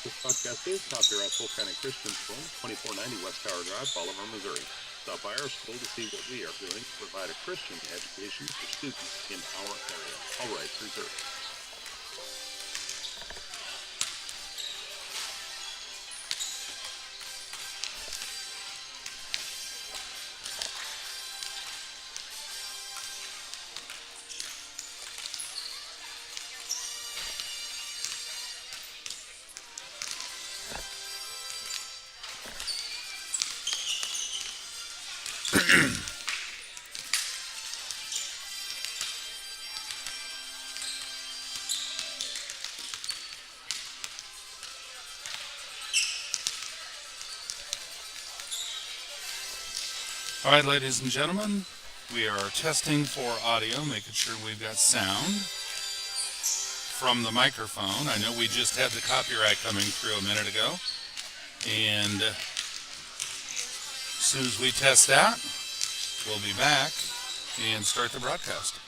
This podcast is copyright Polk County Christian School, 2490 West Tower Drive, Bolivar, Missouri. Stop by our school to see what we are doing to provide a Christian education for students in our area. All rights reserved. All right, ladies and gentlemen, we are testing for audio, making sure we've got sound from the microphone. I know we just had the copyright coming through a minute ago, and as soon as we test that, we'll be back and start the broadcast.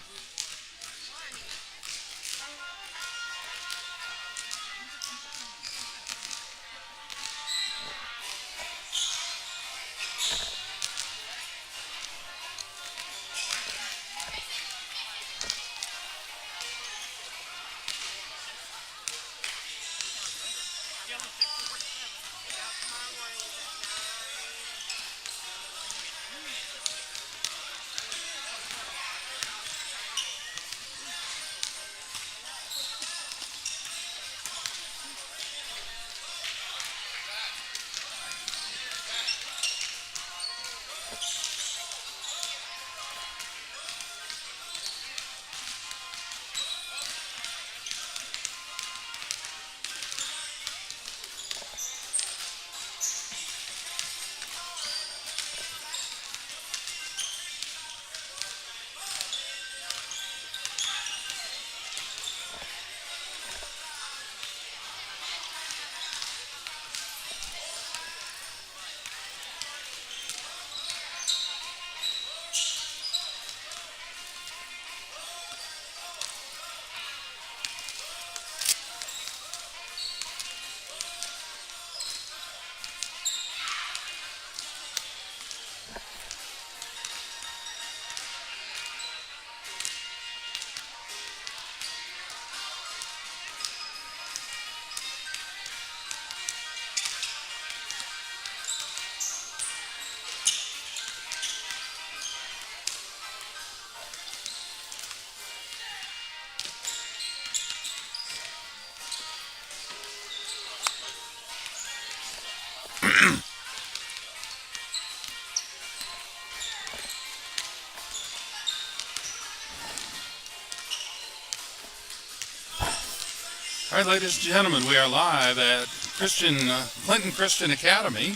All right, ladies and gentlemen, we are live at Clinton Christian Academy,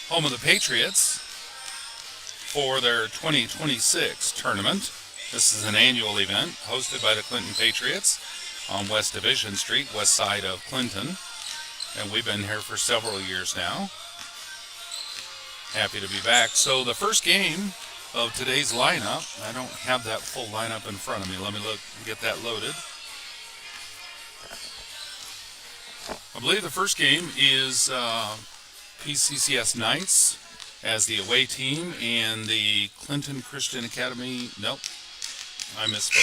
home of the Patriots, for their 2026 tournament. This is an annual event hosted by the Clinton Patriots on West Division Street, west side of Clinton. And we've been here for several years now. Happy to be back. So the first game of today's lineup, I don't have that full lineup in front of me. Let me get that loaded. I believe the first game is Pccs Knights as the away team and the Clinton Christian Academy. Nope, I misspoke.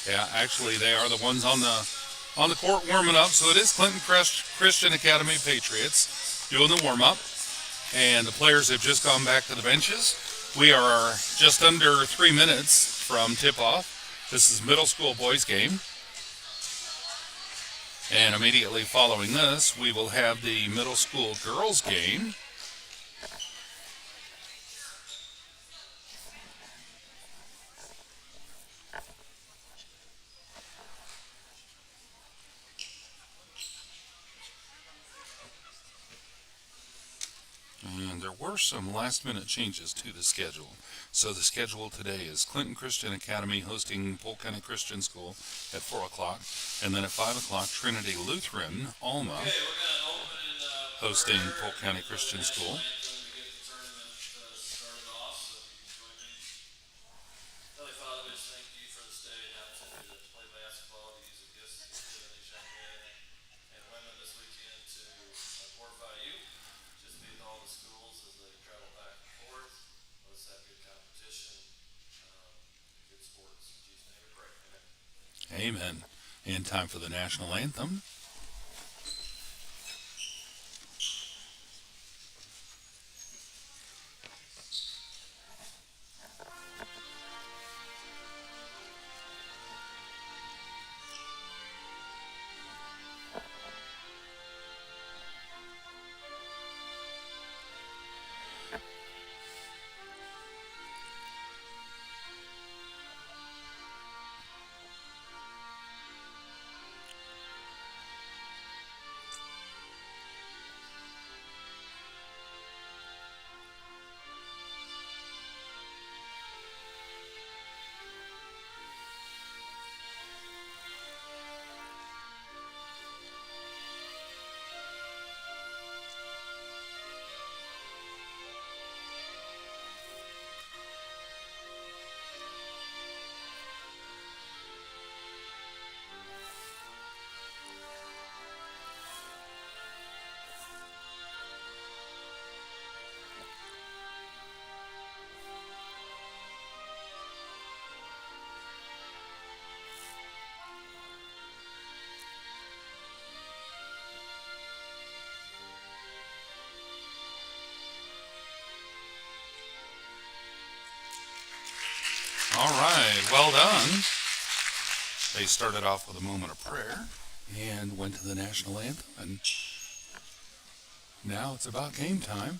Yeah, actually they are the ones on the court warming up. So it is Clinton Christian Academy Patriots doing the warm up, and the players have just gone back to the benches. We are just under 3 minutes from tip off. This is middle school boys game. And immediately following this, we will have the middle school girls game. And there were some last-minute changes to the schedule. So the schedule today is Clinton Christian Academy hosting Polk County Christian School at 4 o'clock. And then at 5 o'clock, Trinity Lutheran, Alma, hosting Polk County Christian School. Amen. And time for the national anthem. All right, well done. They started off with a moment of prayer and went to the national anthem, and now it's about game time.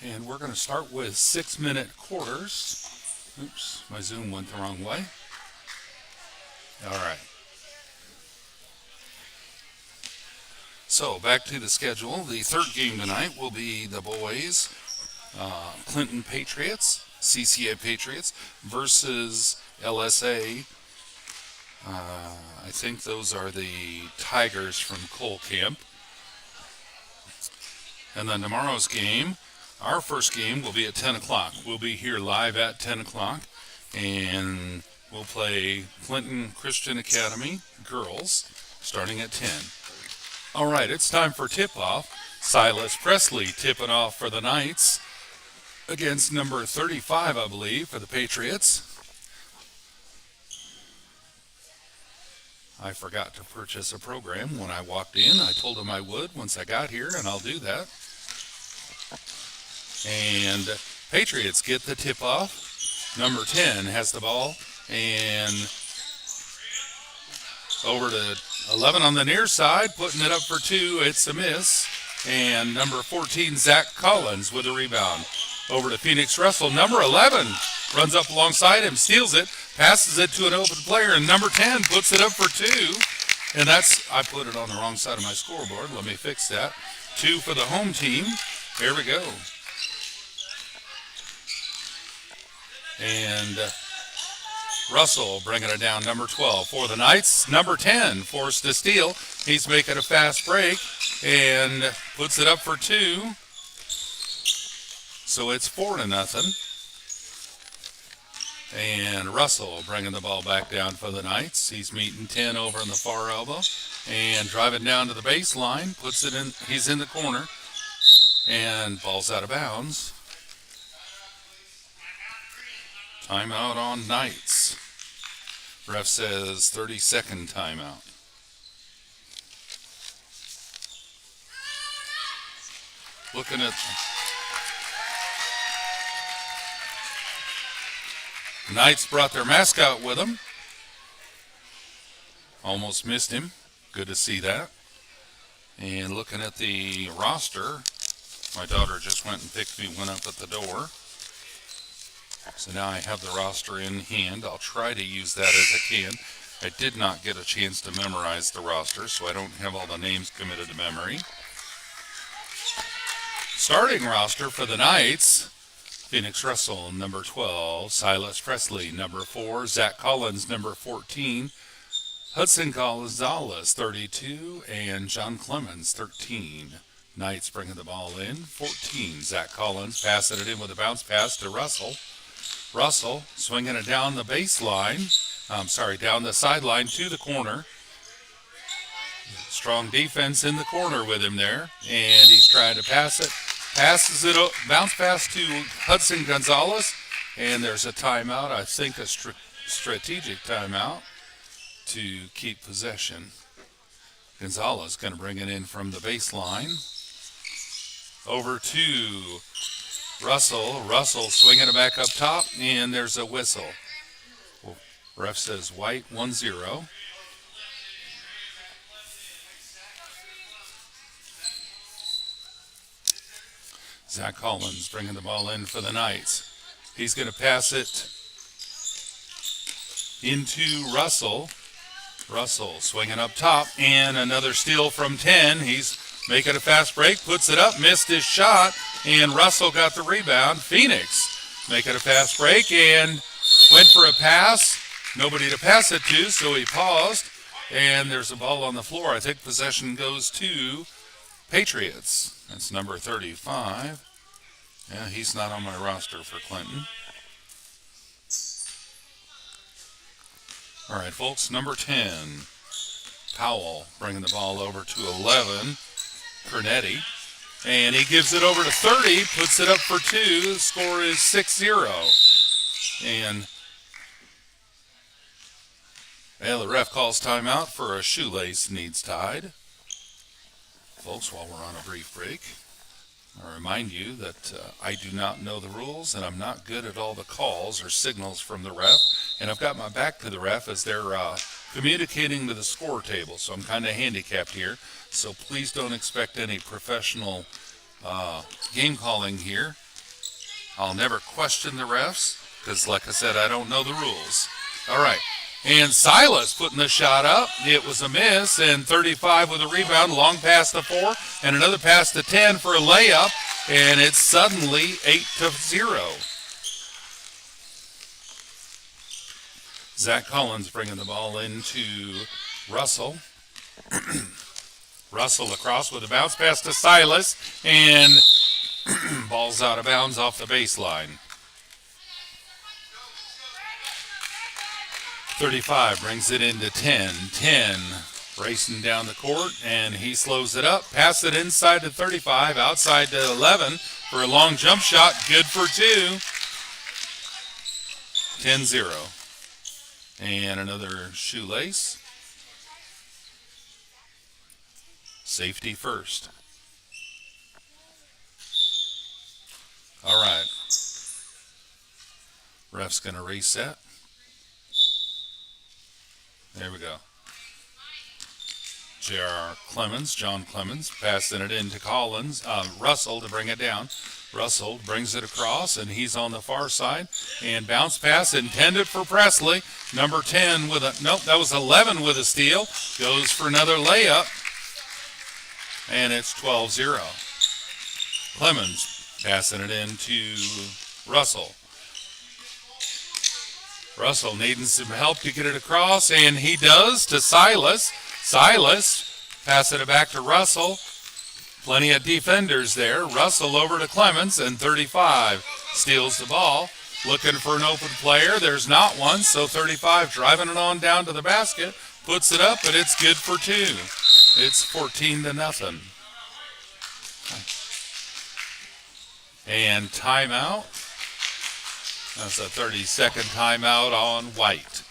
And we're going to start with 6-minute quarters. Oops, my Zoom went the wrong way. All right. So back to the schedule. The third game tonight will be the boys, Clinton Patriots, CCA Patriots, versus LSA. I think those are the Tigers from Cole Camp. And then tomorrow's game, our first game will be at 10 o'clock. We'll be here live at 10 o'clock, and we'll play Clinton Christian Academy girls starting at 10. All right, it's time for tip-off. Silas Presley tipping off for the Knights against number 35, I believe, for the Patriots. I forgot to purchase a program when I walked in. I told him I would once I got here, and I'll do that. And Patriots get the tip-off. Number 10 has the ball, and over to 11 on the near side, putting it up for 2. It's a miss. And number 14, Zach Collins with a rebound. Over to Phoenix Russell. Number 11 runs up alongside him, steals it, passes it to an open player, and number 10 puts it up for 2. And I put it on the wrong side of my scoreboard. Let me fix that. 2 for the home team. Here we go. And Russell bringing it down, number 12 for the Knights. Number 10 forced to steal. He's making a fast break and puts it up for 2. So it's 4-0. And Russell bringing the ball back down for the Knights. He's meeting 10 over in the far elbow and driving down to the baseline. Puts it in. He's in the corner and ball's out of bounds. Timeout on Knights. Ref says 30-second timeout. Looking at Knights brought their mascot with them. Almost missed him. Good to see that. And looking at the roster, my daughter just went and picked me one up at the door. So now I have the roster in hand. I'll try to use that as I can. I did not get a chance to memorize the roster, so I don't have all the names committed to memory. Starting roster for the Knights: Phoenix Russell, number 12. Silas Presley, number 4. Zach Collins, number 14. Hudson Gonzalez, 32. And John Clemens, 13. Knights bringing the ball in. 14. Zach Collins passing it in with a bounce pass to Russell. Russell swinging it down the baseline. Down the sideline to the corner. Strong defense in the corner with him there. And he's trying to pass it. Passes it, bounce pass to Hudson Gonzalez. And there's a timeout. I think a strategic timeout. to keep possession. Gonzalez going to bring it in from the baseline. Over to Russell. Russell swinging it back up top, and there's a whistle. Ref says white, 1-0. Zach Collins bringing the ball in for the Knights. He's going to pass it into Russell. Russell swinging up top, and another steal from 10. He's making a fast break, puts it up, missed his shot, and Russell got the rebound. Phoenix making a fast break and went for a pass. Nobody to pass it to, so he paused, and there's a ball on the floor. I think possession goes to Patriots. That's number 35. Yeah, he's not on my roster for Clinton. All right, folks, number 10, Powell bringing the ball over to 11, Cornetti. And he gives it over to 30, puts it up for 2. The score is 6-0. And the ref calls timeout for a shoelace needs tied. Folks, while we're on a brief break, I remind you that I do not know the rules, and I'm not good at all the calls or signals from the ref. And I've got my back to the ref as they're communicating to the score table, so I'm kind of handicapped here. So please don't expect any professional game calling here. I'll never question the refs because, like I said, I don't know the rules. All right. And Silas putting the shot up. It was a miss, and 35 with a rebound, long pass to 4, and another pass to 10 for a layup, and it's suddenly 8-0. Zach Collins bringing the ball into Russell. Russell across with a bounce pass to Silas, and ball's out of bounds off the baseline. 35 brings it into 10. 10 racing down the court, and he slows it up. Pass it inside to 35, outside to 11 for a long jump shot. Good for 2. 10-0. And another shoelace. Safety first. All right. Ref's going to reset. There we go. John Clemens, passing it into Russell to bring it down. Russell brings it across, and he's on the far side. And bounce pass intended for Presley. Number 10 that was 11 with a steal. Goes for another layup. And it's 12-0. Clemens passing it into Russell. Russell needing some help to get it across, and he does to Silas. Silas passing it back to Russell. Plenty of defenders there. Russell over to Clemens, and 35 steals the ball. Looking for an open player. There's not one, so 35 driving it on down to the basket. Puts it up, and it's good for 2. It's 14-0. And timeout. That's a 30-second timeout on White.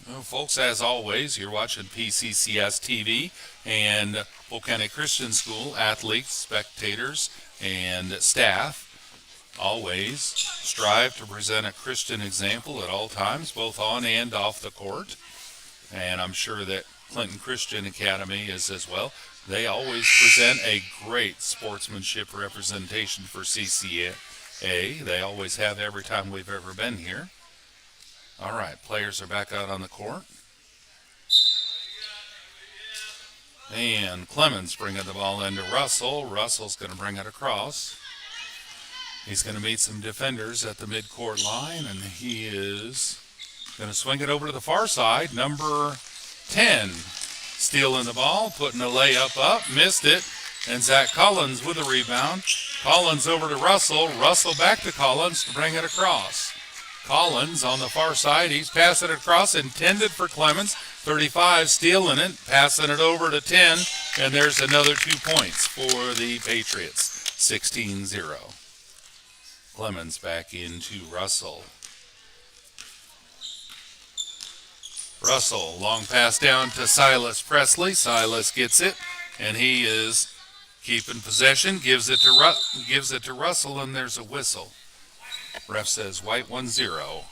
Well, folks, as always, you're watching PCCS TV and Polk County Christian School athletes, spectators, and staff always strive to present a Christian example at all times, both on and off the court. And I'm sure that Clinton Christian Academy is as well. They always present a great sportsmanship representation for CCA. They always have every time we've ever been here. All right, players are back out on the court. And Clemens bringing the ball into Russell. Russell's going to bring it across. He's going to meet some defenders at the midcourt line, and he is going to swing it over to the far side. Number 10 stealing the ball, putting a layup up, missed it, and Zach Collins with a rebound. Collins over to Russell. Russell back to Collins to bring it across. Collins on the far side. He's passing it across, intended for Clemens. 35 stealing it, passing it over to 10, and there's another 2 points for the Patriots. 16-0. Clemens back into Russell. Russell, long pass down to Silas Presley. Silas gets it, and he is keeping possession. Gives it to Russell, and there's a whistle. Ref says white 1-0.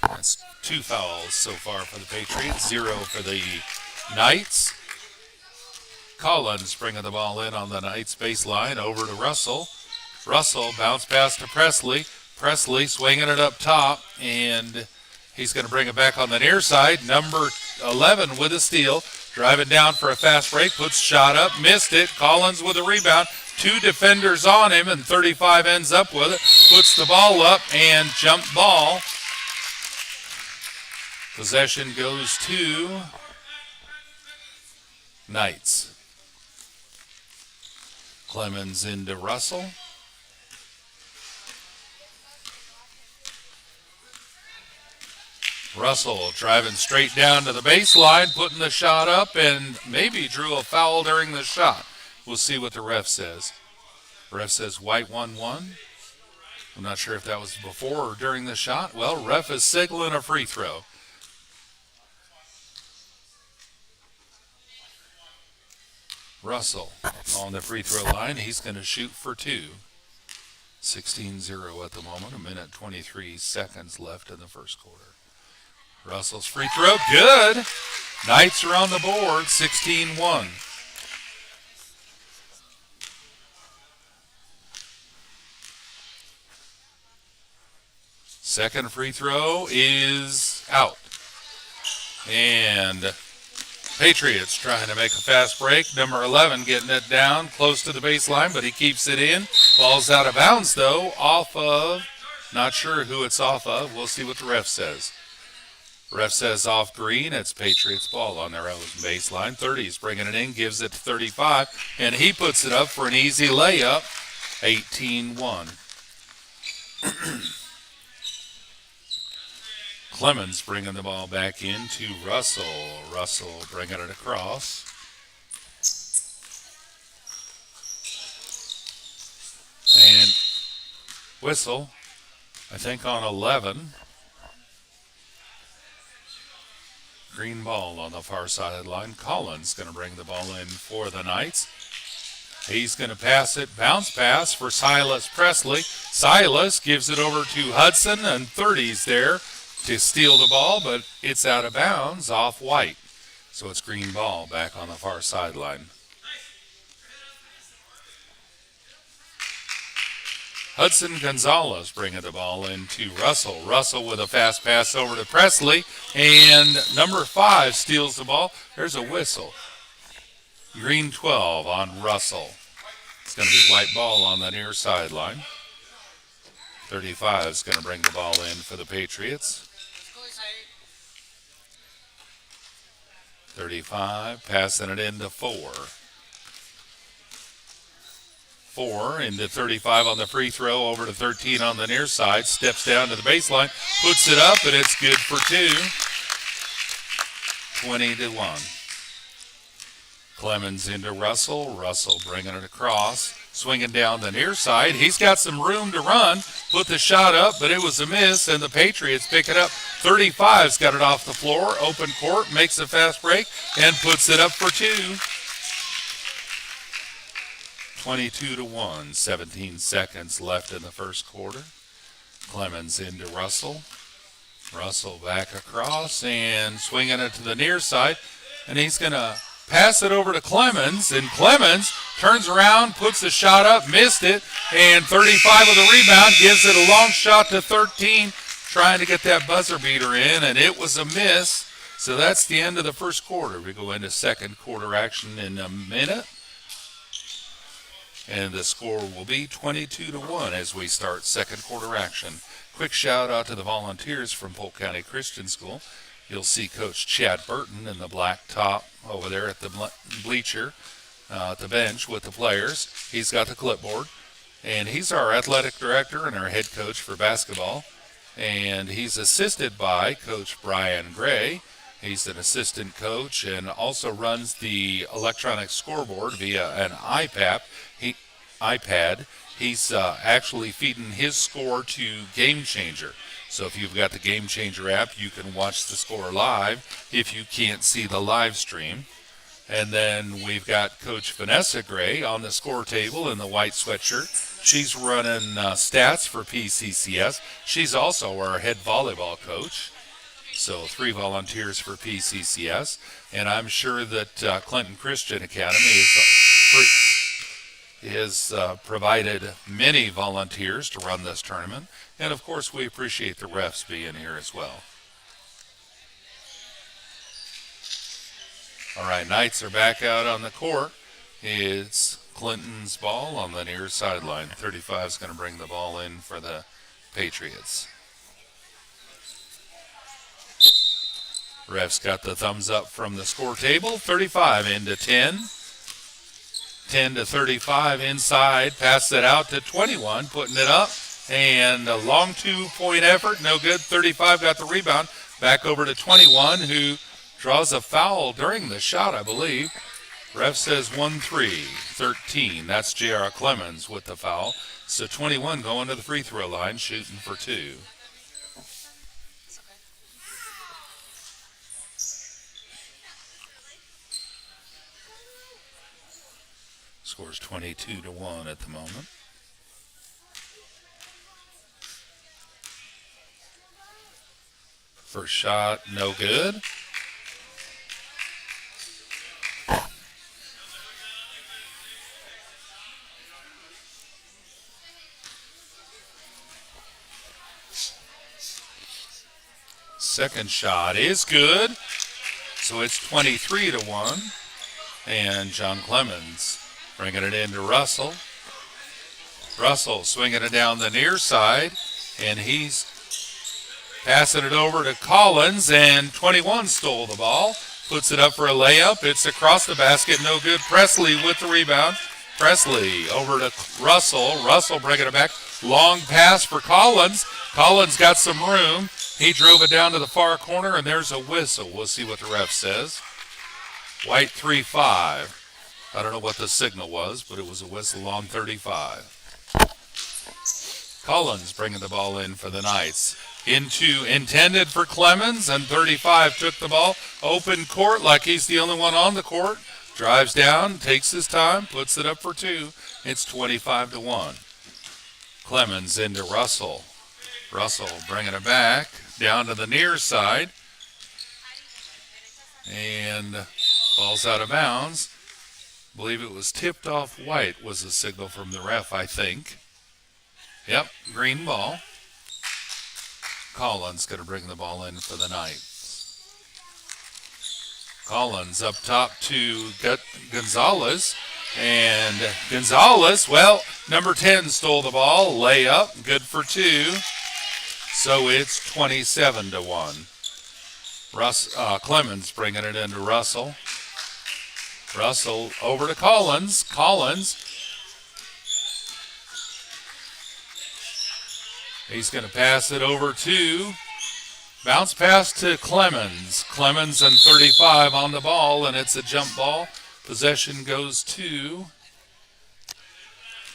That's 2 fouls so far for the Patriots, 0 for the Knights. Collins bringing the ball in on the Knights baseline over to Russell. Russell bounce pass to Presley. Presley swinging it up top, and he's going to bring it back on the near side. Number 11 with a steal. Driving down for a fast break. Puts shot up. Missed it. Collins with a rebound. 2 defenders on him, and 35 ends up with it. Puts the ball up, and jump ball. Possession goes to Knights. Clemens into Russell. Russell driving straight down to the baseline, putting the shot up, and maybe drew a foul during the shot. We'll see what the ref says. The ref says white 1-1. I'm not sure if that was before or during the shot. Well, ref is signaling a free throw. Russell on the free throw line. He's going to shoot for 2. 16-0 at the moment. 1:23 left in the first quarter. Russell's free throw, good. Knights are on the board, 16-1. Second free throw is out. And Patriots trying to make a fast break. Number 11 getting it down close to the baseline, but he keeps it in. Ball's out of bounds, though, off of, not sure who it's off of. We'll see what the ref says. Ref says off green. It's Patriots ball on their own baseline. 30's bringing it in, gives it to 35, and he puts it up for an easy layup. 18-1. Clemens bringing the ball back in to Russell. Russell bringing it across. And whistle, I think on 11. Green ball on the far sideline. Collins going to bring the ball in for the Knights. He's going to pass it, bounce pass for Silas Presley. Silas gives it over to Hudson, and 30's there to steal the ball, but it's out of bounds off White. So it's green ball back on the far sideline. Hudson Gonzalez bringing the ball into Russell. Russell with a fast pass over to Presley, and number 5 steals the ball. There's a whistle. Green 12 on Russell. It's going to be white ball on the near sideline. 35 is going to bring the ball in for the Patriots. 35 passing it into 4. 4 into 35 on the free throw, over to 13 on the near side, steps down to the baseline, puts it up, and it's good for 2. 20-1. Clemens into Russell. Russell bringing it across, swinging down the near side. He's got some room to run, put the shot up, but it was a miss, and the Patriots pick it up. 35's got it off the floor, open court, makes a fast break, and puts it up for 2. 22-1, 17 seconds left in the first quarter. Clemens into Russell. Russell back across and swinging it to the near side, and he's going to pass it over to Clemens, and Clemens turns around, puts the shot up, missed it, and 35 with a rebound, gives it a long shot to 13, trying to get that buzzer beater in, and it was a miss. So that's the end of the first quarter. We go into second quarter action in a minute. And the score will be 22-1 as we start second quarter action. Quick shout out to the volunteers from Polk County Christian School. You'll see Coach Chad Burton in the black top over there at the bleacher, at the bench with the players. He's got the clipboard, and he's our athletic director and our head coach for basketball. And he's assisted by Coach Brian Gray, He's an assistant coach and also runs the electronic scoreboard via an iPad. He's actually feeding his score to Game Changer. So if you've got the Game Changer app, you can watch the score live if you can't see the live stream. And then we've got Coach Vanessa Gray on the score table in the white sweatshirt. She's running stats for PCCS. She's also our head volleyball coach. So 3 volunteers for PCCS. And I'm sure that Clinton Christian Academy has provided many volunteers to run this tournament. And of course, we appreciate the refs being here as well. All right, Knights are back out on the court. It's Clinton's ball on the near sideline. 35 is going to bring the ball in for the Patriots. Refs got the thumbs up from the score table. 35 into 10. 10 to 35 inside. Pass it out to 21, putting it up. And a long 2-point effort, no good. 35 got the rebound. Back over to 21, who draws a foul during the shot, I believe. Ref says 1-3, 13. That's J.R. Clemens with the foul. So 21 going to the free throw line, shooting for 2. Scores 22-1 at the moment. First shot, no good. Second shot is good. So it's 23-1. And John Clemens bringing it into Russell. Russell swinging it down the near side. And he's passing it over to Collins. And 21 stole the ball. Puts it up for a layup. It's across the basket. No good. Presley with the rebound. Presley over to Russell. Russell bringing it back. Long pass for Collins. Collins got some room. He drove it down to the far corner, and there's a whistle. We'll see what the ref says. White 3-5. I don't know what the signal was, but it was a whistle on 35. Collins bringing the ball in for the Knights. Intended for Clemens, and 35 took the ball. Open court like he's the only one on the court. Drives down, takes his time, puts it up for 2. It's 25-1. Clemens into Russell. Russell bringing it back down to the near side. And ball's out of bounds. I believe it was tipped off White was the signal from the ref, I think. Yep, green ball. Collins going to bring the ball in for the Knights. Collins up top to Gonzalez. And Gonzalez, well, number 10 stole the ball. Layup, good for 2. So it's 27-1. Clemens bringing it into Russell. Russell over to Collins. Collins. He's going to pass it over to, bounce pass to Clemens. Clemens and 35 on the ball, and it's a jump ball. Possession goes to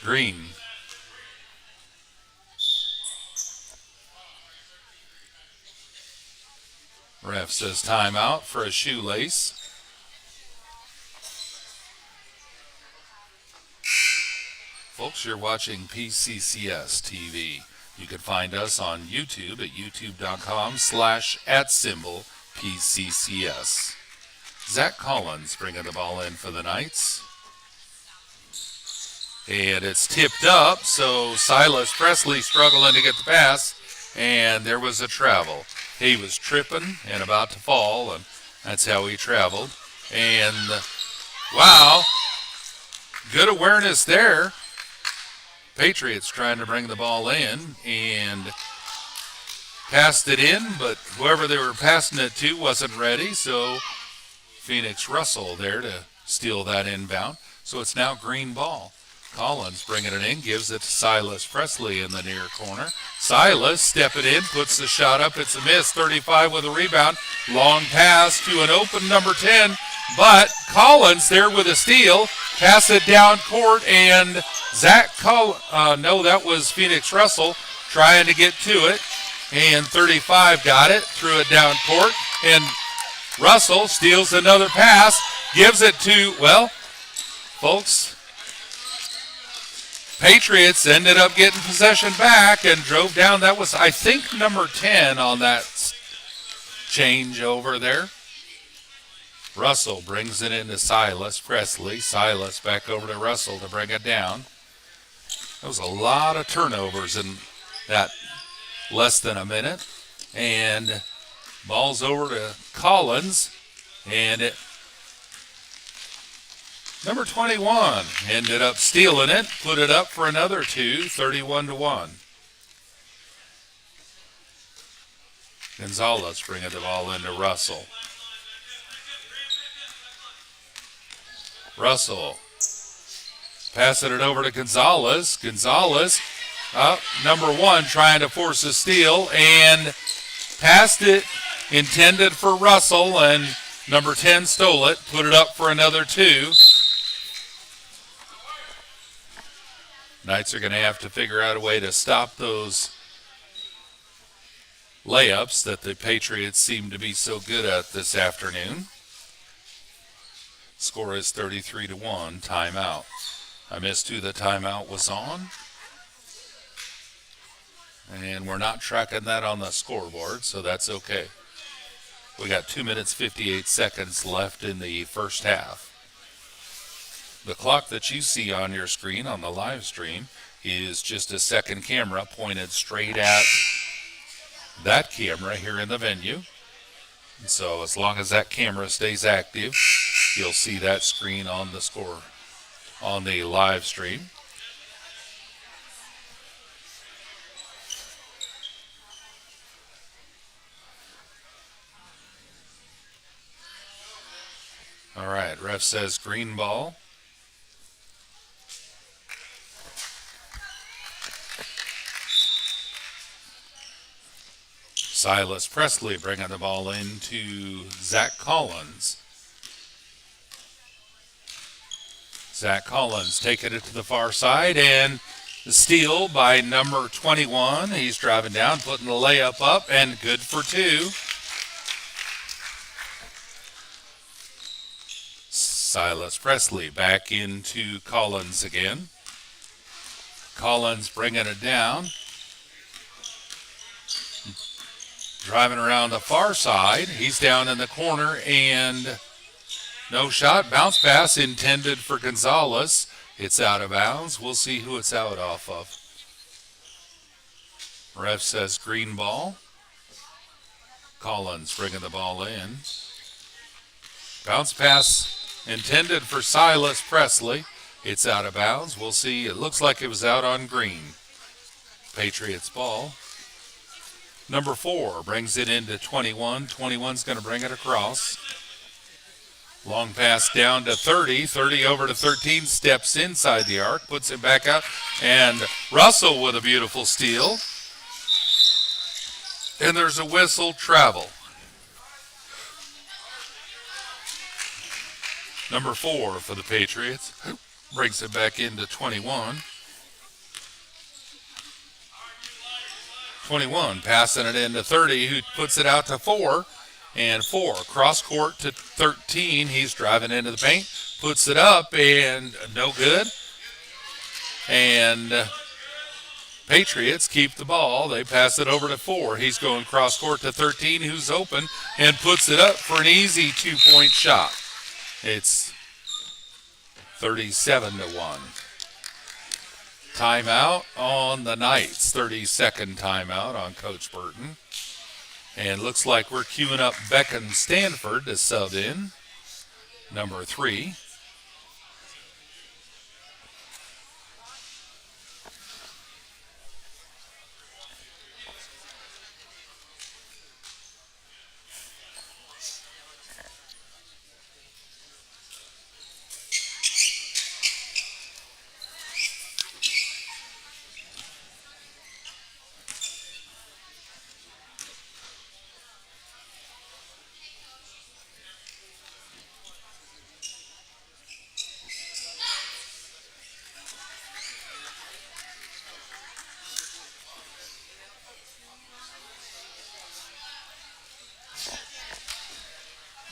Green. Ref says timeout for a shoelace. Folks, you're watching PCCS TV. You can find us on YouTube at youtube.com/@PCCS. Zach Collins bringing the ball in for the Knights. And it's tipped up, so Silas Presley struggling to get the pass, and there was a travel. He was tripping and about to fall, and that's how he traveled. And, wow, good awareness there. Patriots trying to bring the ball in and passed it in, but whoever they were passing it to wasn't ready, so Phoenix Russell there to steal that inbound. So it's now green ball. Collins bringing it in, gives it to Silas Presley in the near corner. Silas stepping in, puts the shot up. It's a miss. 35 with a rebound. Long pass to an open number 10. But Collins there with a steal. Pass it down court, and that was Phoenix Russell trying to get to it. And 35 got it, threw it down court, and Russell steals another pass, gives it to, well, folks, Patriots ended up getting possession back and drove down. That was, I think, number 10 on that change over there. Russell brings it into Silas Presley. Silas back over to Russell to bring it down. There was a lot of turnovers in that less than a minute. And ball's over to Collins. And number 21 ended up stealing it, put it up for another two, 31-1. Gonzalez bringing the ball into Russell. Russell passing it over to Gonzalez. Gonzalez, number 1, trying to force a steal and passed it, intended for Russell, and number 10 stole it, put it up for another 2. Knights are going to have to figure out a way to stop those layups that the Patriots seem to be so good at this afternoon. Score is 33-1, timeout. I missed who the timeout was on. And we're not tracking that on the scoreboard, so that's okay. We got 2 minutes, 58 seconds left in the first half. The clock that you see on your screen on the live stream is just a second camera pointed straight at that camera here in the venue. And so as long as that camera stays active, you'll see that screen on the score on the live stream. All right, ref says green ball. Silas Presley bringing the ball into Zach Collins. Zach Collins taking it to the far side, and the steal by number 21. He's driving down, putting the layup up, and good for 2. Silas Presley back into Collins again. Collins bringing it down. Driving around the far side. He's down in the corner, and no shot. Bounce pass intended for Gonzalez. It's out of bounds. We'll see who it's out off of. Ref says green ball. Collins bringing the ball in. Bounce pass intended for Silas Presley. It's out of bounds. We'll see. It looks like it was out on green. Patriots ball. Number 4 brings it into 21. 21's going to bring it across. Long pass down to 30. 30 over to 13. Steps inside the arc. Puts it back out. And Russell with a beautiful steal. And there's a whistle, travel. Number 4 for the Patriots. Brings it back into 21. 21 passing it into 30, who puts it out to 4. And 4 cross court to 13. He's driving into the paint, puts it up, and no good. And Patriots keep the ball. They pass it over to 4. He's going cross court to 13, who's open, and puts it up for an easy 2-point shot. It's 37-1. Timeout on the Knights. 30-second timeout on Coach Burton. And looks like we're queuing up Beckon Stanford to sub in. Number 3.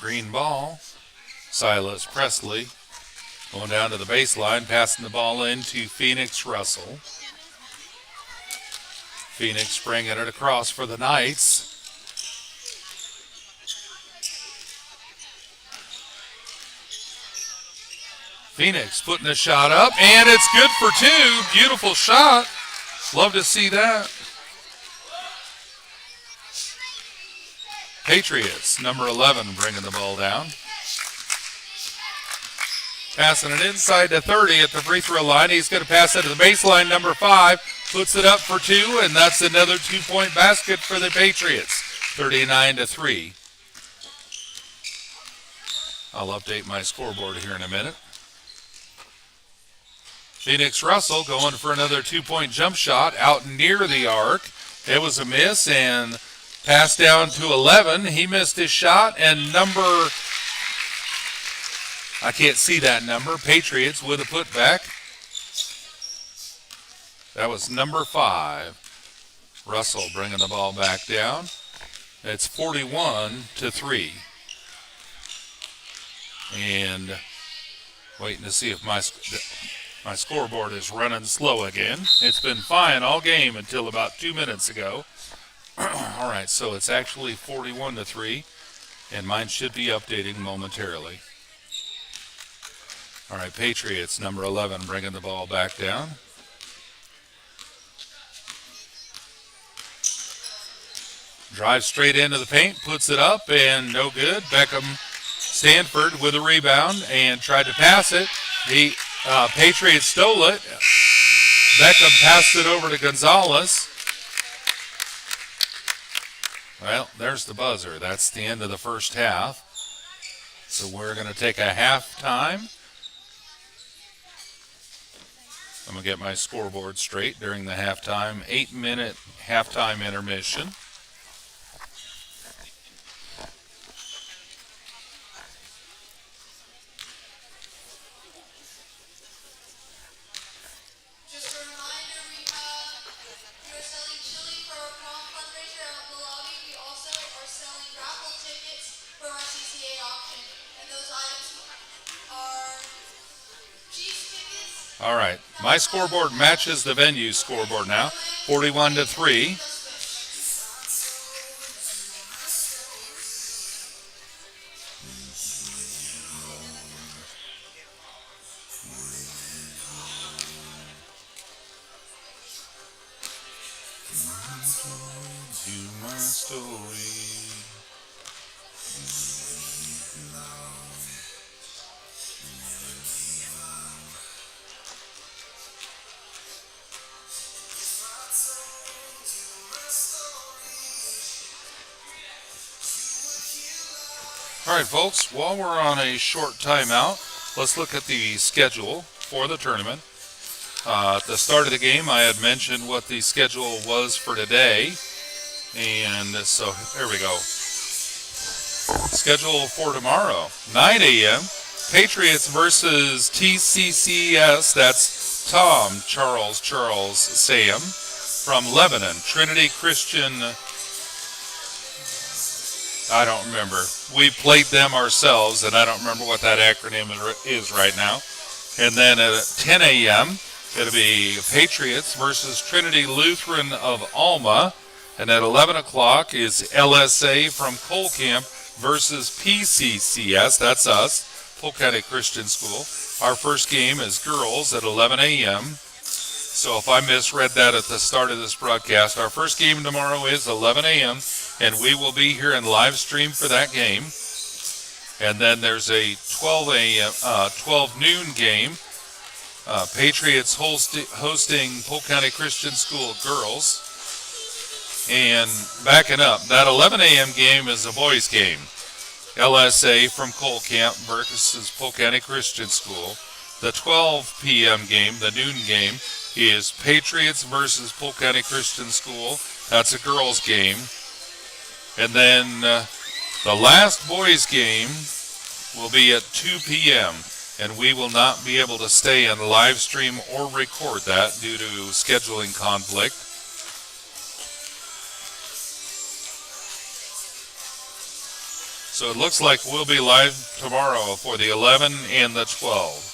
Green ball. Silas Presley going down to the baseline, passing the ball into Phoenix Russell. Phoenix bringing it across for the Knights. Phoenix putting the shot up, and it's good for two. Beautiful shot. Love to see that. Patriots, number 11, bringing the ball down. Passing it inside to 30 at the free throw line. He's going to pass it to the baseline, number 5. Puts it up for two, and that's another 2-point basket for the Patriots. 39-3. I'll update my scoreboard here in a minute. Phoenix Russell going for another 2-point jump shot out near the arc. It was a miss, and pass down to 11. He missed his shot, and number, I can't see that number, Patriots with a putback. That was number 5. Russell bringing the ball back down. It's 41-3. And waiting to see if my scoreboard is running slow again. It's been fine all game until about 2 minutes ago. All right, so it's actually 41-3, and mine should be updating momentarily. All right, Patriots, number 11, bringing the ball back down. Drives straight into the paint, puts it up, and no good. Beckham Stanford with a rebound and tried to pass it. The Patriots stole it. Beckham passed it over to Gonzalez. Well, there's the buzzer. That's the end of the first half. So we're going to take a halftime. I'm going to get my scoreboard straight during the halftime. 8-minute halftime intermission. All right, my scoreboard matches the venue scoreboard now, 41-3. All right, folks, while we're on a short timeout, let's look at the schedule for the tournament. At the start of the game, I had mentioned what the schedule was for today. And so there we go. Schedule for tomorrow, 9 a.m., Patriots versus TCCS. That's Tom, Charles, Sam from Lebanon. Trinity Christian, I don't remember. We played them ourselves, and I don't remember what that acronym is right now. And then at 10 a.m., it'll be Patriots versus Trinity Lutheran of Alma. And at 11 o'clock is LSA from Cole Camp versus PCCS. That's us, Polk County Christian School. Our first game is girls at 11 a.m. So if I misread that at the start of this broadcast, our first game tomorrow is 11 a.m., and we will be here in live stream for that game. And then there's a 12 noon game. Patriots hosting Polk County Christian School girls. And backing up, that 11 a.m. game is a boys game. LSA from Cole Camp versus Polk County Christian School. The 12 p.m. game, the noon game, is Patriots versus Polk County Christian School. That's a girls game. And then the last boys game will be at 2 p.m. And we will not be able to stay and live stream or record that due to scheduling conflict. So it looks like we'll be live tomorrow for the 11 and the 12.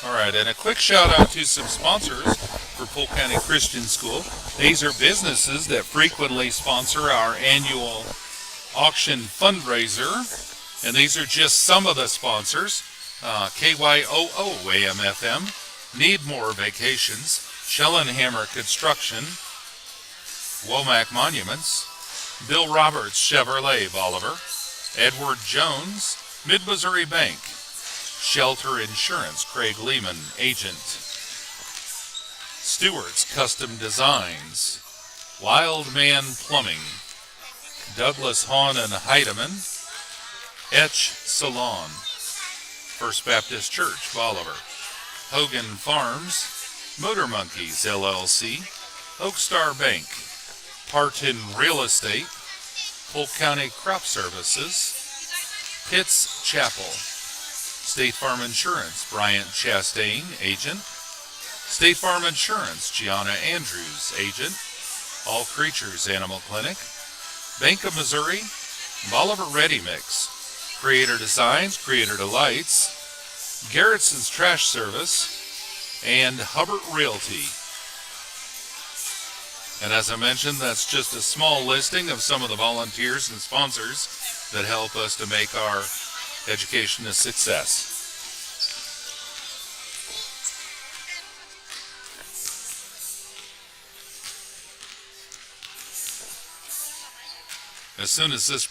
All right, and a quick shout out to some sponsors for Polk County Christian School. These are businesses that frequently sponsor our annual auction fundraiser, and these are just some of the sponsors. KYOO AM/FM, Need More Vacations, Schellenhammer Construction, Womack Monuments, Bill Roberts Chevrolet Bolivar, Edward Jones, Mid-Missouri Bank, Shelter Insurance, Craig Lehman, agent, Stewart's Custom Designs, Wild Man Plumbing, Douglas Hahn and Heidemann, Etch Salon, First Baptist Church, Bolivar, Hogan Farms, Motor Monkeys, LLC, Oakstar Bank, Parton Real Estate, Polk County Crop Services, Pitts Chapel, State Farm Insurance, Bryant Chastain, agent, State Farm Insurance, Gianna Andrews, agent, All Creatures Animal Clinic, Bank of Missouri, Bolivar Ready Mix, Creator Designs, Creator Delights, Garrettson's Trash Service, and Hubbard Realty. And as I mentioned, that's just a small listing of some of the volunteers and sponsors that help us to make our education a success. As soon as this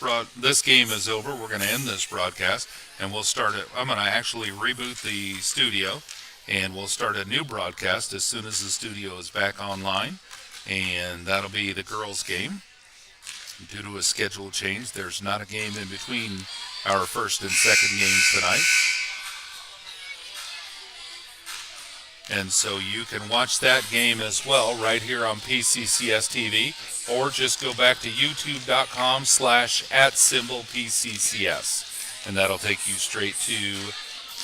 game is over, we're going to end this broadcast, and we'll start it. I'm going to actually reboot the studio, and we'll start a new broadcast as soon as the studio is back online, and that'll be the girls' game. Due to a schedule change, there's not a game in between our first and second games tonight. And so you can watch that game as well right here on PCCS TV, or just go back to youtube.com/@PCCS, and that'll take you straight to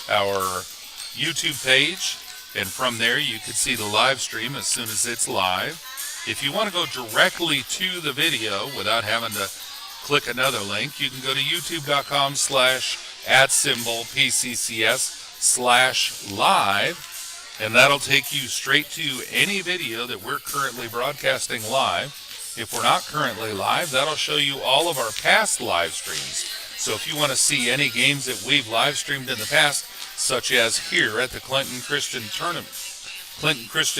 our YouTube page, and from there you can see the live stream as soon as it's live. If you want to go directly to the video without having to click another link, you can go to youtube.com/@PCCS/live, and that'll take you straight to any video that we're currently broadcasting live. If we're not currently live, that'll show you all of our past live streams. So if you want to see any games that we've live streamed in the past, such as here at the Clinton Christian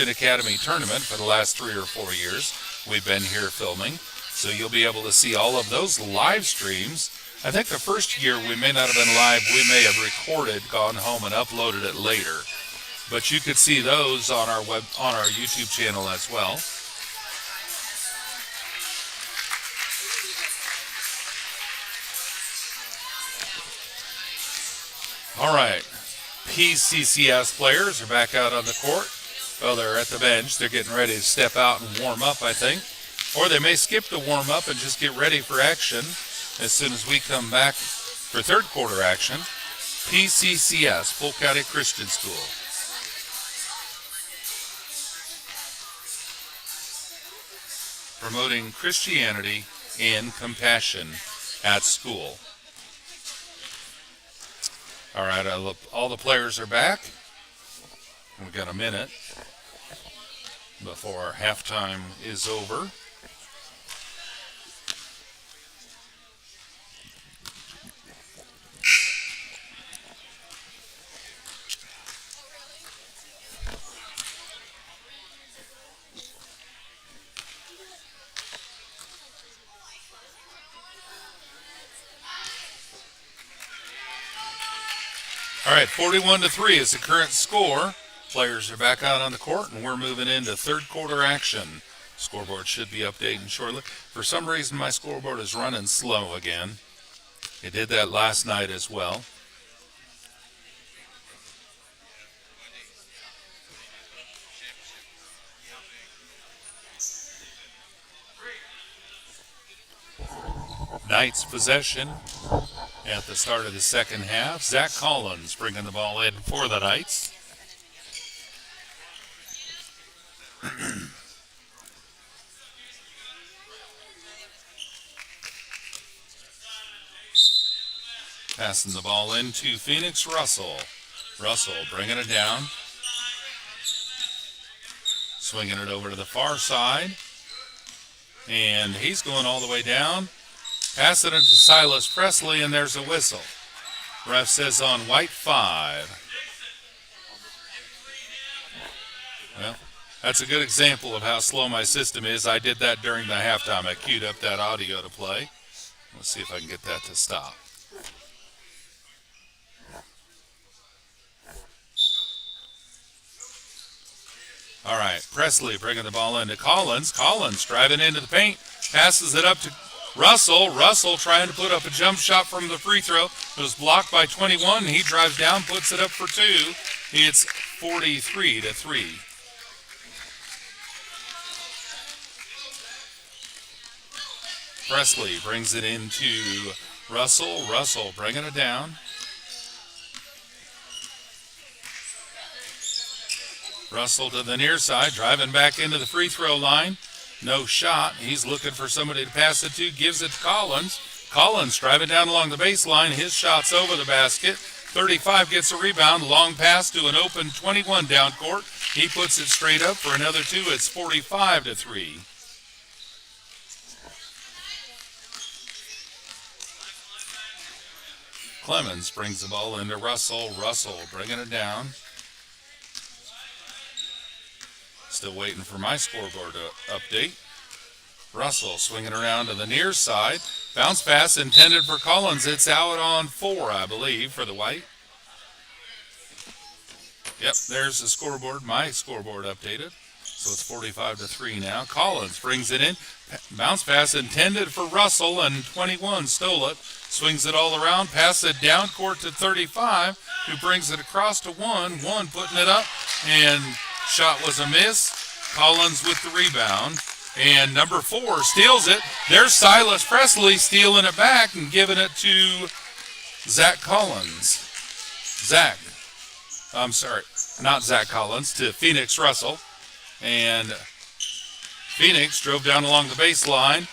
Academy Tournament for the last 3 or 4 years, we've been here filming. So you'll be able to see all of those live streams. I think the first year we may not have been live. We may have recorded, gone home, and uploaded it later. But you could see those on our YouTube channel as well. All right, PCCS players are back out on the court. Well, they're at the bench. They're getting ready to step out and warm up, I think. Or they may skip the warm up and just get ready for action as soon as we come back for third quarter action. PCCS, Polk County Christian School. Promoting Christianity and compassion at school. All right, all the players are back. We've got a minute before halftime is over. All right, 41-3 is the current score. Players are back out on the court, and we're moving into third quarter action. Scoreboard should be updating shortly. For some reason, my scoreboard is running slow again. It did that last night as well. Knights possession at the start of the second half. Zach Collins bringing the ball in for the Knights. Passing the ball into Phoenix. Russell bringing it down. Swinging it over to the far side. And he's going all the way down. Passing it to Silas Presley, and there's a whistle. Ref says on white 5. Well, that's a good example of how slow my system is. I did that during the halftime. I queued up that audio to play. Let's see if I can get that to stop. All right, Presley bringing the ball into Collins. Collins driving into the paint. Passes it up to Russell. Russell trying to put up a jump shot from the free throw. It was blocked by 21. He drives down, puts it up for 2. It's 43-3. Presley brings it into Russell. Russell bringing it down. Russell to the near side, driving back into the free throw line. No shot. He's looking for somebody to pass it to. Gives it to Collins. Collins driving down along the baseline. His shot's over the basket. 35 gets a rebound. Long pass to an open 21 down court. He puts it straight up for another 2. It's 45-3. Clemens brings the ball into Russell. Russell bringing it down. Still waiting for my scoreboard update. Russell swinging around to the near side. Bounce pass intended for Collins. It's out on 4, I believe, for the White. Yep, there's the scoreboard. My scoreboard updated. So it's 45-3 now. Collins brings it in. Bounce pass intended for Russell, and 21 stole it. Swings it all around. Pass it down court to 35, who brings it across to 1. 1 putting it up, and shot was a miss. Collins with the rebound. And number 4 steals it. There's Silas Presley stealing it back and giving it to Zach Collins. Not Zach Collins, to Phoenix Russell. And Phoenix drove down along the baseline.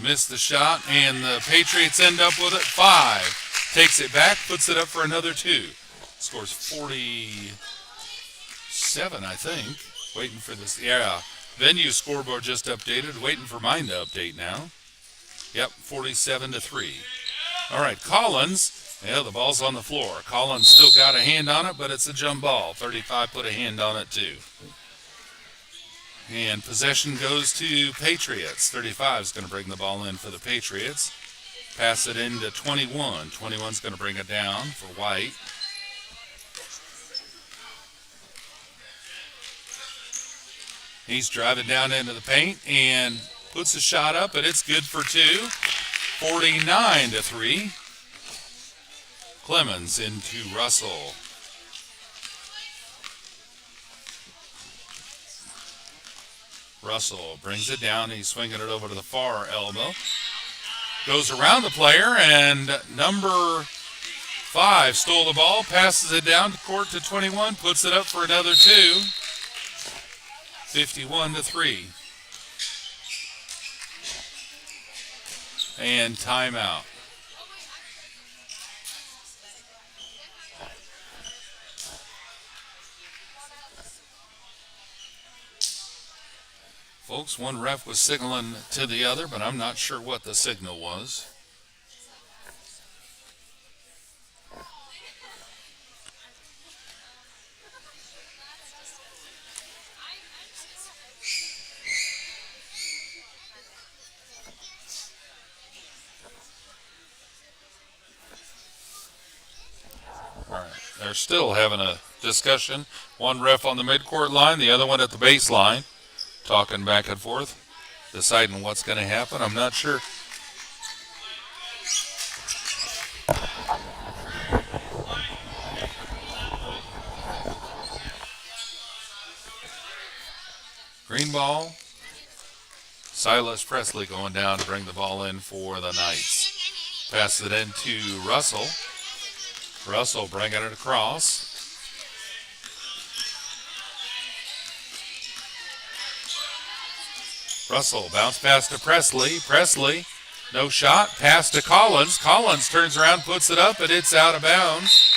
Missed the shot, and the Patriots end up with it. 5. Takes it back, puts it up for another 2. Scores 47, I think. Waiting for this. Yeah, venue scoreboard just updated. Waiting for mine to update now. Yep, 47-3. All right, Collins. Yeah, the ball's on the floor. Collins still got a hand on it, but it's a jump ball. 35 put a hand on it too. And possession goes to Patriots. 35 is going to bring the ball in for the Patriots. Pass it into 21. 21's going to bring it down for White. He's driving down into the paint and puts a shot up, and it's good for 2. 49-3. Clemens into Russell. Russell brings it down. He's swinging it over to the far elbow. Goes around the player, and number 5 stole the ball, passes it down to court to 21, puts it up for another 2. 51-3. And timeout. Folks, one ref was signaling to the other, but I'm not sure what the signal was. They're still having a discussion. One ref on the midcourt line, the other one at the baseline, talking back and forth, deciding what's going to happen. I'm not sure. Green ball. Silas Presley going down to bring the ball in for the Knights. Pass it into Russell. Russell bringing it across. Russell bounce pass to Presley. Presley No shot. Pass to Collins. Collins turns around, puts it up, and it's out of bounds.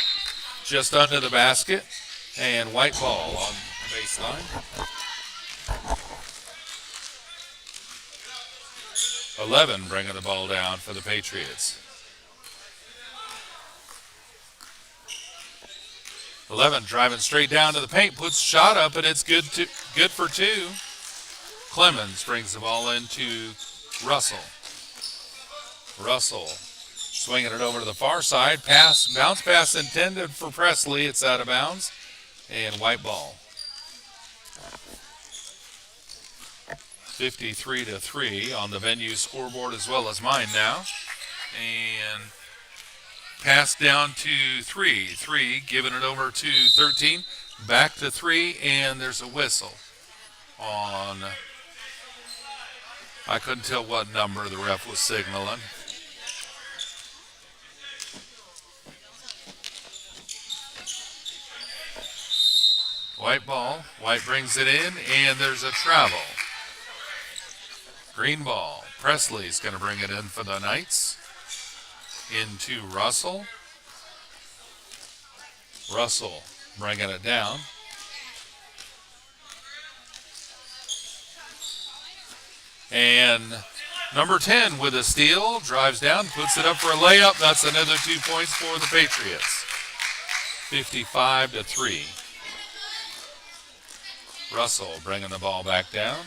Just under the basket. And white ball on the baseline. 11 bringing the ball down for the Patriots. 11 driving straight down to the paint, puts a shot up, and it's good for two. Clemens brings the ball into Russell. Russell swinging it over to the far side. Bounce pass intended for Presley. It's out of bounds. And white ball. 53-3 on the venue scoreboard as well as mine now. And pass down to 3. 3 giving it over to 13. Back to 3, and there's a whistle on. I couldn't tell what number the ref was signaling. White ball. White brings it in, and there's a travel. Green ball. Presley's going to bring it in for the Knights. Into Russell. Russell bringing it down. And number 10 with a steal. Drives down, puts it up for a layup. That's another 2 points for the Patriots. 55-3. Russell bringing the ball back down.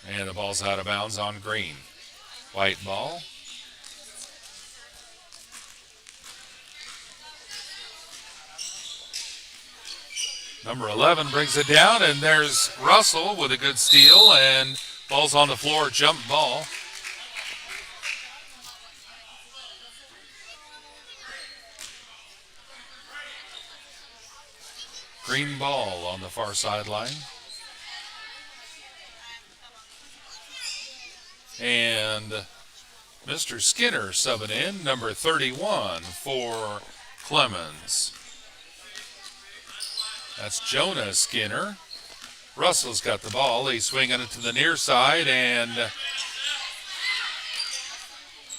And the ball's out of bounds on Green. White ball. Number 11 brings it down, and there's Russell with a good steal, and ball's on the floor, jump ball. Green ball on the far sideline. And Mr. Skinner subbing in, number 31 for Clemens. That's Jonah Skinner. Russell's got the ball. He's swinging it to the near side, and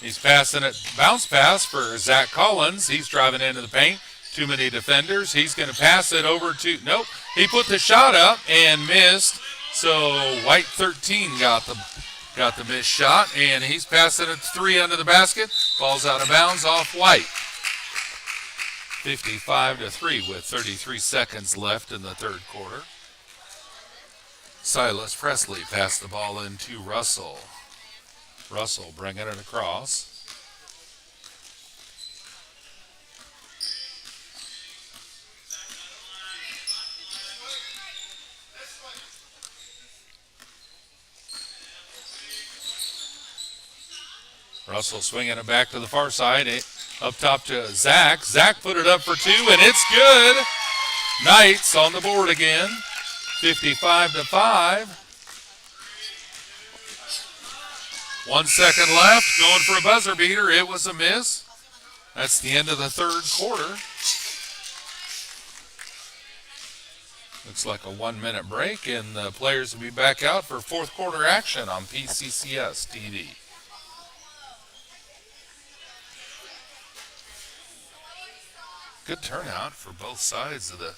he's passing it. Bounce pass for Zach Collins. He's driving into the paint. Too many defenders. He's going to pass it over to, nope. He put the shot up and missed. So White 13 got the missed shot, and he's passing it 3 under the basket. Ball's out of bounds off White. 55-3 with 33 seconds left in the third quarter. Silas Presley passed the ball into Russell. Russell bringing it across. Russell swinging it back to the far side. Up top to Zach. Zach put it up for 2, and it's good. Knights on the board again. 55-5. 1 second left. Going for a buzzer beater. It was a miss. That's the end of the third quarter. Looks like a 1-minute break, and the players will be back out for fourth quarter action on PCCS TV. Good turnout for both sides of the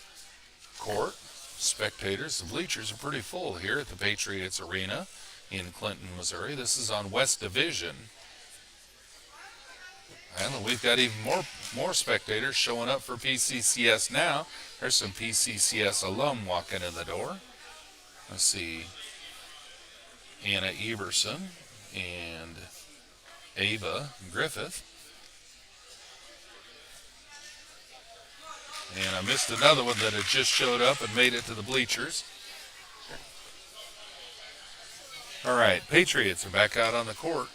court. Spectators, the bleachers are pretty full here at the Patriots Arena in Clinton, Missouri. This is on West Division. And we've got even more spectators showing up for PCCS now. There's some PCCS alum walking in the door. Let's see. Anna Everson and Ava Griffith. And I missed another one that had just showed up and made it to the bleachers. All right, Patriots are back out on the court.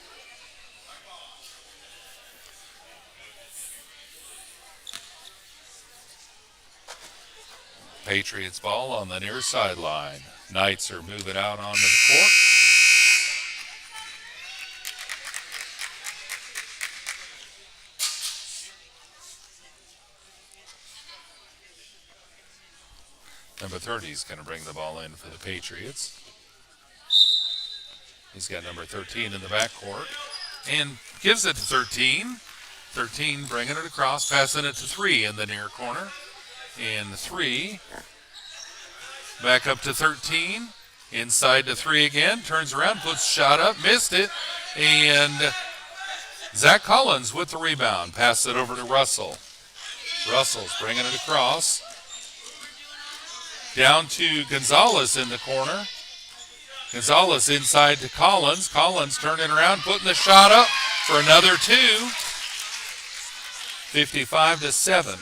Patriots ball on the near sideline. Knights are moving out onto the court. Number 30 is going to bring the ball in for the Patriots. He's got number 13 in the backcourt and gives it to 13. 13 bringing it across, passing it to 3 in the near corner. And 3 back up to 13. Inside to 3 again. Turns around, puts a shot up, missed it. And Zach Collins with the rebound. Pass it over to Russell. Russell's bringing it across. Down to Gonzalez in the corner. Gonzalez inside to Collins. Collins turning around, putting the shot up for another 2. 55-7.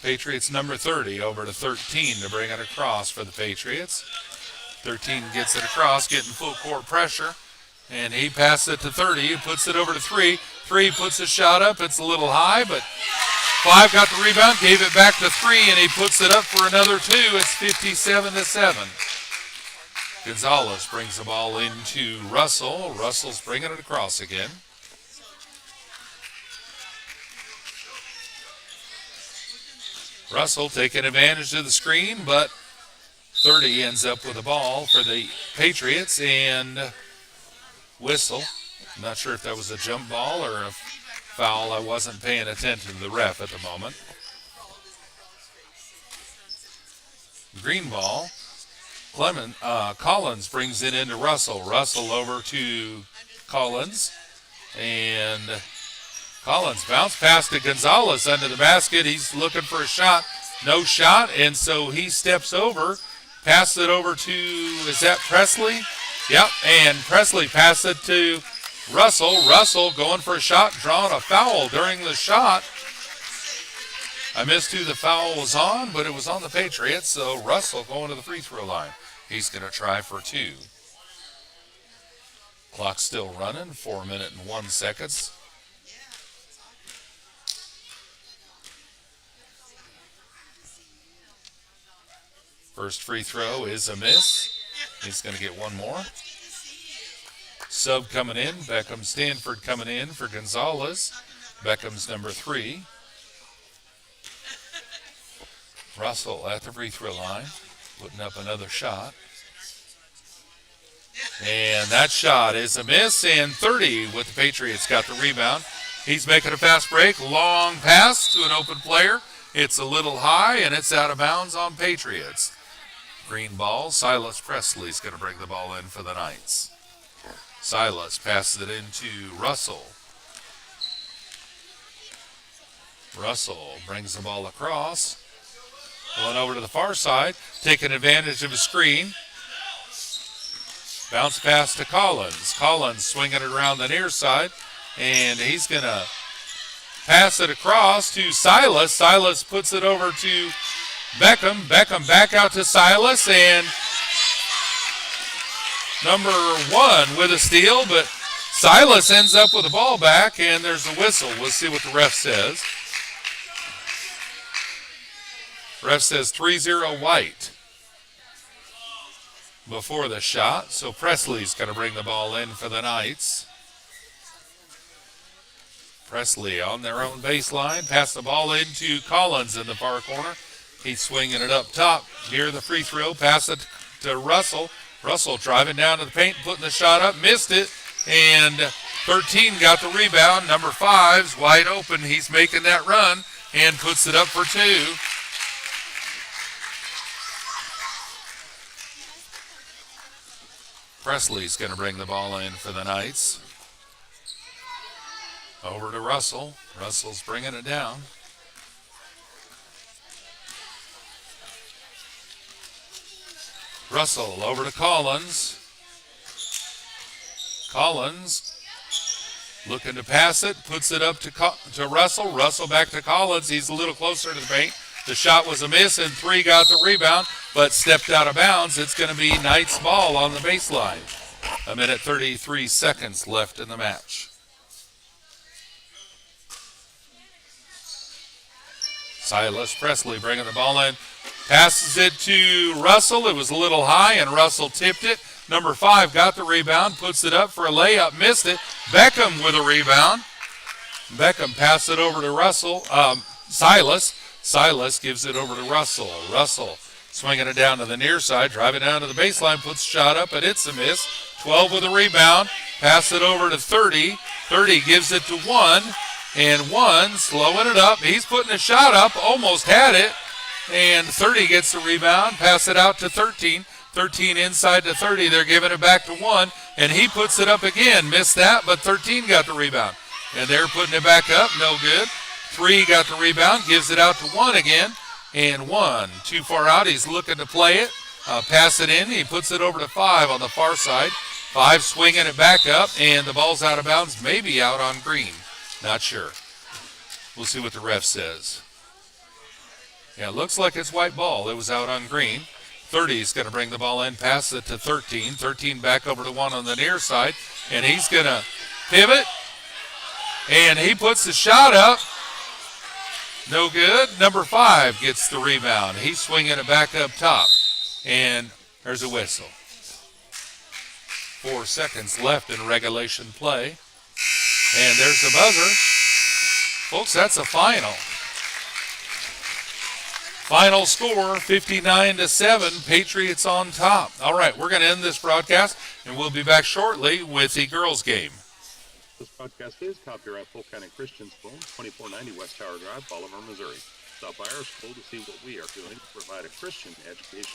Patriots number 30 over to 13 to bring it across for the Patriots. 13 gets it across, getting full court pressure. And he passes it to 30. He puts it over to 3. 3 puts a shot up. It's a little high, but 5 got the rebound, gave it back to 3, and he puts it up for another 2. It's 57-7. Gonzalez brings the ball into Russell. Russell's bringing it across again. Russell taking advantage of the screen, but 30 ends up with the ball for the Patriots and whistle. I'm not sure if that was a jump ball or a foul. I wasn't paying attention to the ref at the moment. Green ball. Collins brings it into Russell. Russell over to Collins. And Collins bounce pass to Gonzalez under the basket. He's looking for a shot. No shot. And so he steps over. Pass it over to, is that Presley? Yep. And Presley passed it to Russell. Russell going for a shot, drawing a foul during the shot. I missed who the foul was on, but it was on the Patriots. So Russell going to the free throw line. He's going to try for 2. Clock still running, 4 minutes and 1 second. First free throw is a miss. He's going to get one more. Sub coming in. Beckham Stanford coming in for Gonzalez. Beckham's number 3. Russell at the free throw line, putting up another shot. And that shot is a miss, and 30 with the Patriots got the rebound. He's making a fast break. Long pass to an open player. It's a little high, and it's out of bounds on Patriots. Green ball. Silas Presley's going to bring the ball in for the Knights. Silas passes it into Russell. Russell brings the ball across. Going over to the far side, taking advantage of a screen. Bounce pass to Collins. Collins swinging it around the near side, and he's going to pass it across to Silas. Silas puts it over to Beckham. Beckham back out to Silas, and number 1 with a steal, but Silas ends up with the ball back, and there's a whistle. We'll see what the ref says. Ref says 3-0 White before the shot, so Presley's going to bring the ball in for the Knights. Presley on their own baseline, pass the ball into Collins in the far corner. He's swinging it up top near the free throw, pass it to Russell. Russell driving down to the paint, putting the shot up, missed it, and 13 got the rebound. Number 5's wide open. He's making that run and puts it up for 2. Presley's going to bring the ball in for the Knights. Over to Russell. Russell's bringing it down. Russell over to Collins. Collins looking to pass it, puts it up to Russell. Russell back to Collins. He's a little closer to the paint. The shot was a miss, and 3 got the rebound, but stepped out of bounds. It's going to be Knights ball on the baseline. 1 minute 33 seconds left in the match. Silas Presley bringing the ball in. Passes it to Russell. It was a little high, and Russell tipped it. Number 5 got the rebound, puts it up for a layup, missed it. Beckham with a rebound. Beckham passed it over to Russell. Silas. Silas gives it over to Russell. Russell Swinging it down to the near side, driving down to the baseline, puts a shot up, and it's a miss. 12 with a rebound. Pass it over to 30. 30 gives it to 1. And 1 slowing it up. He's putting a shot up, almost had it. And 30 gets the rebound. Pass it out to 13. 13 inside to 30. They're giving it back to 1. And he puts it up again. Missed that, but 13 got the rebound. And they're putting it back up. No good. 3 got the rebound. Gives it out to 1 again. And 1 too far out. He's looking to play it. Pass it in. He puts it over to 5 on the far side. 5 swinging it back up. And the ball's out of bounds. Maybe out on green. Not sure. We'll see what the ref says. Yeah, it looks like it's white ball. It was out on green. 30 is going to bring the ball in, pass it to 13. 13 back over to 1 on the near side. And he's going to pivot. And he puts the shot up. No good. Number 5 gets the rebound. He's swinging it back up top. And there's a whistle. 4 seconds left in regulation play. And there's the buzzer. Folks, that's a final. Final score, 59-7, Patriots on top. All right, we're going to end this broadcast, and we'll be back shortly with the girls' game. This broadcast is copyright Polk County Christian School, 2490 West Tower Drive, Bolivar, Missouri. Stop by our school to see what we are doing to provide a Christian education.